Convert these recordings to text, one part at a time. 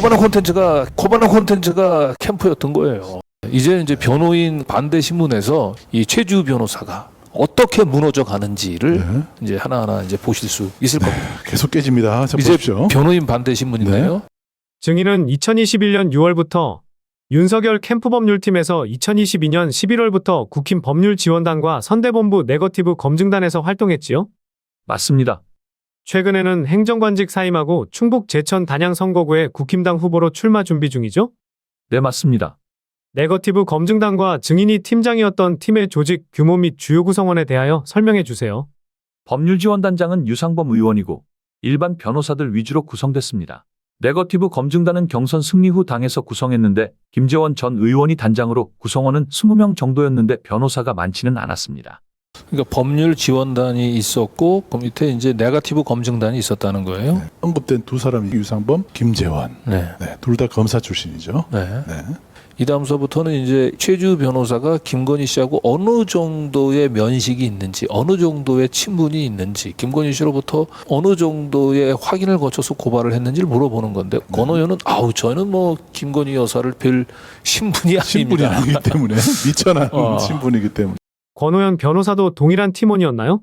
코바나 콘텐츠가 캠프였던 거예요. 이제 변호인 반대 신문에서 이 최주 변호사가 어떻게 무너져 가는지를 네. 이제 하나하나 이제 보실 수 있을 겁니다. 계속 깨집니다. 자, 이제 보십시오. 변호인 반대 신문인데요. 증인은 2021년 6월부터 윤석열 캠프 법률팀에서 2022년 11월부터 국힘 법률지원단과 선대본부 네거티브 검증단에서 활동했지요. 맞습니다. 최근에는 행정관직 사임하고 충북 제천 단양 선거구에 국힘당 후보로 출마 준비 중이죠. 네, 맞습니다. 네거티브 검증단과 증인이 팀장이었던 팀의 조직, 규모 및 주요 구성원에 대하여 설명해 주세요. 법률지원단장은 유상범 의원이고 일반 변호사들 위주로 구성됐습니다. 네거티브 검증단은 경선 승리 후 당에서 구성했는데 김재원 전 의원이 단장으로 구성원은 20명 정도였는데 변호사가 많지는 않았습니다. 그러니까 법률 지원단이 있었고 그 밑에 이제 네거티브 검증단이 있었다는 거예요. 네. 언급된 두 사람이 유상범, 김재원. 네. 네, 둘 다 검사 출신이죠. 네. 네. 이 다음서부터는 이제 최주 변호사가 김건희 씨하고 어느 정도의 면식이 있는지, 어느 정도의 친분이 있는지, 김건희 씨로부터 어느 정도의 확인을 거쳐서 고발을 했는지를 물어보는 건데, 권 의원은 저는 뭐 김건희 여사를 별 신분이 신분이 아닙니다. 아니기 때문에 미천한 신분이기 때문에. 권오현 변호사도 동일한 팀원이었나요?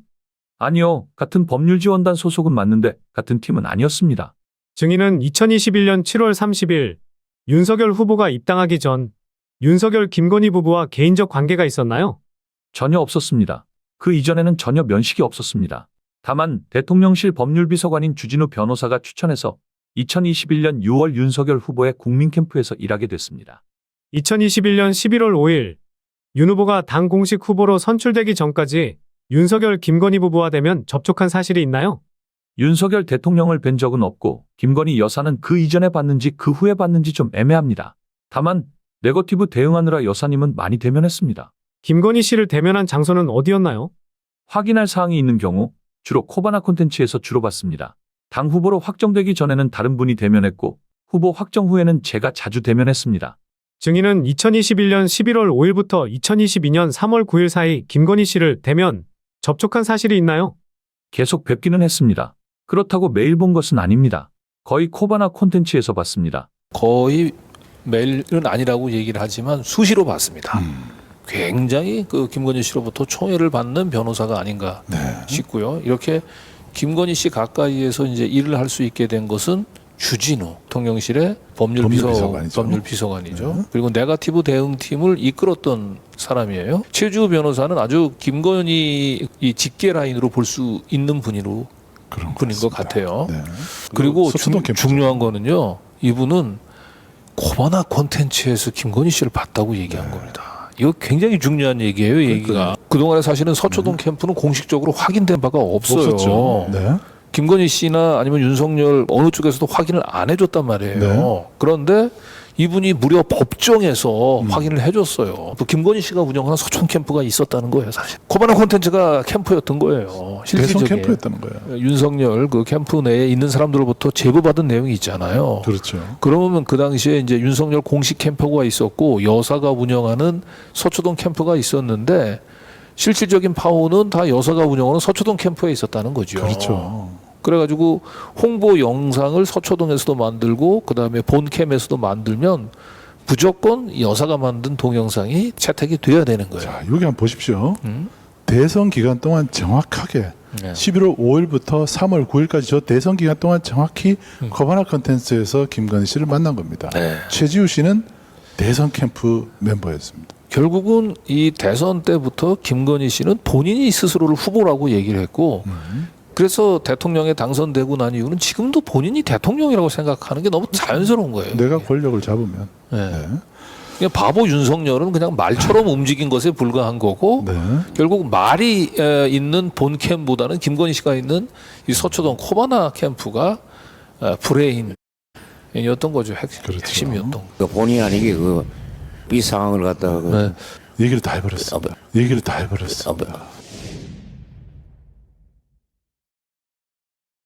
아니요, 같은 법률지원단 소속은 맞는데 같은 팀은 아니었습니다. 증인은 2021년 7월 30일 윤석열 후보가 입당하기 전 윤석열 김건희 부부와 개인적 관계가 있었나요? 전혀 없었습니다. 그 이전에는 전혀 면식이 없었습니다. 다만 대통령실 법률비서관인 주진우 변호사가 추천해서 2021년 6월 윤석열 후보의 국민캠프에서 일하게 됐습니다. 2021년 11월 5일 윤 후보가 당 공식 후보로 선출되기 전까지 윤석열 김건희 부부와 대면 접촉한 사실이 있나요? 윤석열 대통령을 뵌 적은 없고 김건희 여사는 그 이전에 봤는지 그 후에 봤는지 좀 애매합니다. 다만 네거티브 대응하느라 여사님은 많이 대면했습니다. 김건희 씨를 대면한 장소는 어디였나요? 확인할 사항이 있는 경우 주로 코바나 콘텐츠에서 주로 봤습니다. 당 후보로 확정되기 전에는 다른 분이 대면했고 후보 확정 후에는 제가 자주 대면했습니다. 증인은 2021년 11월 5일부터 2022년 3월 9일 사이 김건희 씨를 대면 접촉한 사실이 있나요? 계속 뵙기는 했습니다. 그렇다고 매일 본 것은 아닙니다. 거의 코바나 콘텐츠에서 봤습니다. 거의 매일은 아니라고 얘기를 하지만 수시로 봤습니다. 굉장히 그 김건희 씨로부터 총애를 받는 변호사가 아닌가 네. 싶고요. 이렇게 김건희 씨 가까이에서 이제 일을 할 수 있게 된 것은 주진우 대통령실의 법률비서관이죠. 네. 그리고 네거티브 대응팀을 이끌었던 사람이에요. 최주 변호사는 아주 김건희 이 직계 라인으로 볼 수 있는 분인 것 같아요. 네. 그리고 서초동 캠프. 중요한 거는요. 이분은 코바나 콘텐츠에서 김건희 씨를 봤다고 얘기한 겁니다. 이거 굉장히 중요한 얘기예요. 얘기가. 그동안에 사실은 서초동 캠프는 공식적으로 확인된 바가 없어요. 없었죠. 네. 김건희 씨나 아니면 윤석열 어느 쪽에서도 확인을 안 해줬단 말이에요. 네. 그런데 이분이 무려 법정에서 확인을 해줬어요. 또 김건희 씨가 운영하는 서촌 캠프가 있었다는 거예요, 사실. 코바나 콘텐츠가 캠프였던 거예요. 대선 실질적인. 캠프였다는 거예요. 윤석열 그 캠프 내에 있는 사람들로부터 제보받은 내용이 있잖아요. 그렇죠. 그러면 그 당시에 이제 윤석열 공식 캠프가 있었고 여사가 운영하는 서초동 캠프가 있었는데 실질적인 파워는 다 여사가 운영하는 서초동 캠프에 있었다는 거죠. 그렇죠. 그래가지고 홍보 영상을 서초동에서도 만들고 그다음에 본캠에서도 만들면 무조건 여사가 만든 동영상이 채택이 돼야 되는 거예요. 자, 여기 한번 보십시오. 대선 기간 동안 정확하게 네. 11월 5일부터 3월 9일까지 저 대선 기간 동안 정확히 코바나 컨텐츠에서 김건희 씨를 만난 겁니다. 네. 최지우 씨는 대선 캠프 멤버였습니다. 결국은 이 대선 때부터 김건희 씨는 본인이 스스로를 후보라고 얘기를 했고 그래서 대통령에 당선되고 난 이유는 지금도 본인이 대통령이라고 생각하는 게 너무 자연스러운 거예요. 내가 권력을 잡으면. 네. 네. 그냥 바보 윤석열은 그냥 말처럼 움직인 것에 불과한 거고 네. 결국 말이 있는 본캠보다는 김건희 씨가 있는 이 서초동 코바나 캠프가 브레인이었던 거죠. 그렇죠. 핵심이었던. 본의 아니게 이 상황을 갖다가 네. 얘기를 다 해버렸습니다. 얘기를 다 해버렸습니다.